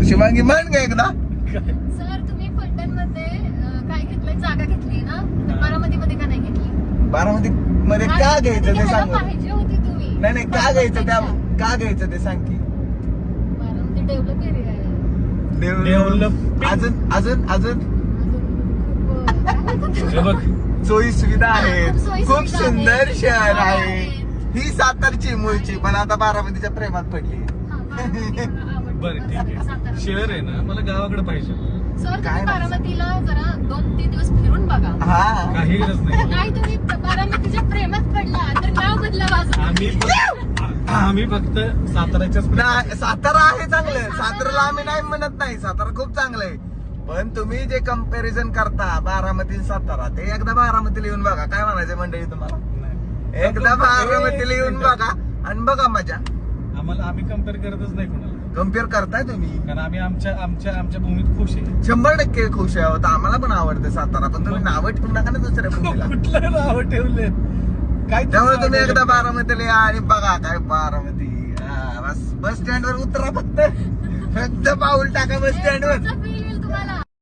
शिवांगी म्हण का एकदा. सर तुम्ही फलटण मध्ये काय घेतलंय, जागा घेतली ना, बारामती मध्ये का नाही घेतली? बारामती मध्ये का घ्यायचं ते सांग. पाहिजे होती तुम्ही. नाही का घ्यायचं त्या, का घ्यायचं ते सांग की. बारामती डेव्हलप एरिया आहे. डेव्हलप अजून अजून अजून हे बघ सोयी सुविधा आहेत, खूप सोयी खूप सुविधा सुंदर आहेत. शहर आहे. आहेत. ही सातारची मूळची, पण आता बारामतीच्या प्रेमात पडली. बरं ठीक आहे. शहर आहे ना, मला गावाकडे पाहिजे. सर काय तुम्ही नाही. बारामतीला जरा 2-3 दिवस फिरून बघा. हा काही गरज नाही. नाही तुम्ही बारामतीच्या प्रेमात पडला तर नाव बदलावा. आम्ही फक्त साताऱ्याच्याच नाही, सातारा आहे चांगलं. साताराला आम्ही नाही म्हणत नाही, सातारा खूप चांगलं आहे. पण तुम्ही जे कम्पॅरिझन करता बारामती आणि सातारा, ते एकदा बारामतीला येऊन बघा. काय म्हणायचं मंडळी तुम्हाला? एकदा बारामतीला येऊन बघा आणि बघा मजा. आम्ही कम्पेअर करतच नाही कोणाला, कम्पेअर करताय तुम्ही. कारण आम्ही आमच्या भूमीत खुश आहे. 100% खुश आहोत. आम्हाला पण आवडतं सातारा, पण तुम्ही नावं ठेवू नका ना दुसऱ्या भूमीला. कुठलं नाव ठेवले काय? त्यामुळे तुम्ही एकदा बारामतीला या आणि बघा काय बारामती. बस स्टँड वर उतरा, फक्त पाऊल टाका बस स्टँड वर.